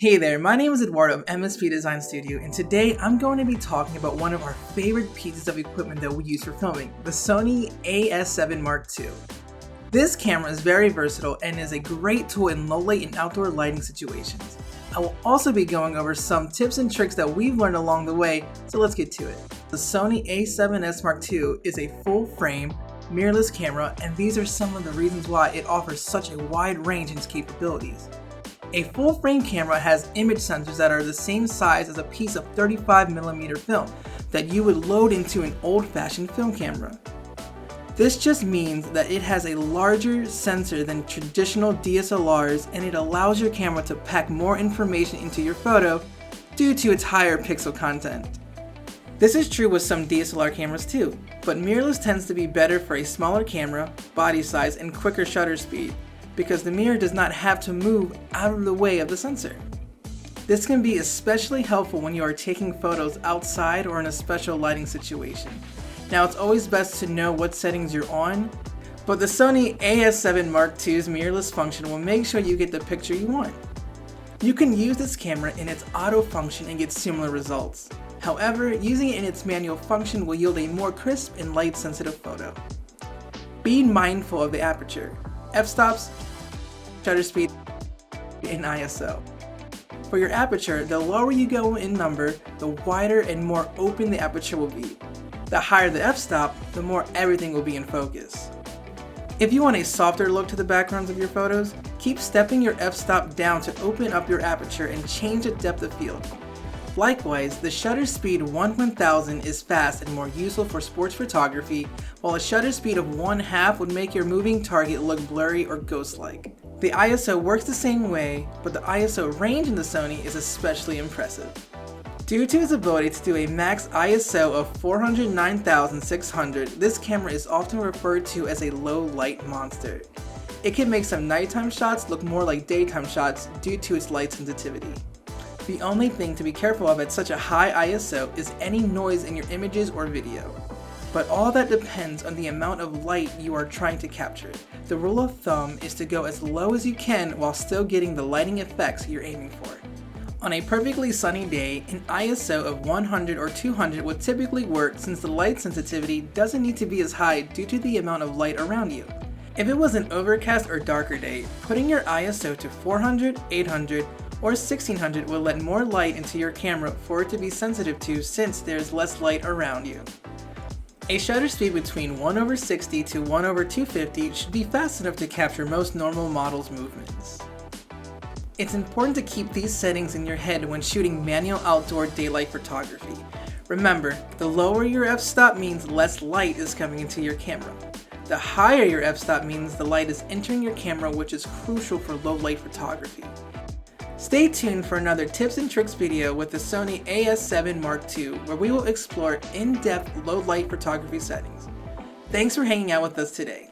Hey there, my name is Eduardo of MSP Design Studio, and today I'm going to be talking about one of our favorite pieces of equipment that we use for filming, the Sony AS7 II. This camera is very versatile and is a great tool in low light and outdoor lighting situations. I will also be going over some tips and tricks that we've learned along the way, so let's get to it. The Sony A7S II is a full-frame, mirrorless camera, and these are some of the reasons why it offers such a wide range in its capabilities. A full-frame camera has image sensors that are the same size as a piece of 35mm film that you would load into an old-fashioned film camera. This just means that it has a larger sensor than traditional DSLRs, and it allows your camera to pack more information into your photo due to its higher pixel content. This is true with some DSLR cameras too, but mirrorless tends to be better for a smaller camera, body size, and quicker shutter speed, because the mirror does not have to move out of the way of the sensor. This can be especially helpful when you are taking photos outside or in a special lighting situation. Now, it's always best to know what settings you're on, but the Sony AS7 II's mirrorless function will make sure you get the picture you want. You can use this camera in its auto function and get similar results. However, using it in its manual function will yield a more crisp and light-sensitive photo. Be mindful of the aperture, f-stops, shutter speed, and ISO. For your aperture, the lower you go in number, the wider and more open the aperture will be. The higher the f-stop, the more everything will be in focus. If you want a softer look to the backgrounds of your photos, keep stepping your f-stop down to open up your aperture and change the depth of field. Likewise, the shutter speed 1/1000 is fast and more useful for sports photography, while a shutter speed of 1/2 would make your moving target look blurry or ghost-like. The ISO works the same way, but the ISO range in the Sony is especially impressive. Due to its ability to do a max ISO of 409,600, this camera is often referred to as a low-light monster. It can make some nighttime shots look more like daytime shots due to its light sensitivity. The only thing to be careful of at such a high ISO is any noise in your images or video. But all that depends on the amount of light you are trying to capture. The rule of thumb is to go as low as you can while still getting the lighting effects you're aiming for. On a perfectly sunny day, an ISO of 100 or 200 would typically work, since the light sensitivity doesn't need to be as high due to the amount of light around you. If it was an overcast or darker day, putting your ISO to 400, 800, or 1600 will let more light into your camera for it to be sensitive to, since there's less light around you. A shutter speed between 1/60 to 1/250 should be fast enough to capture most normal models' movements. It's important to keep these settings in your head when shooting manual outdoor daylight photography. Remember, the lower your f-stop means less light is coming into your camera. The higher your f-stop means the light is entering your camera, which is crucial for low light photography. Stay tuned for another tips and tricks video with the Sony AS7 II, where we will explore in-depth low light photography settings. Thanks for hanging out with us today.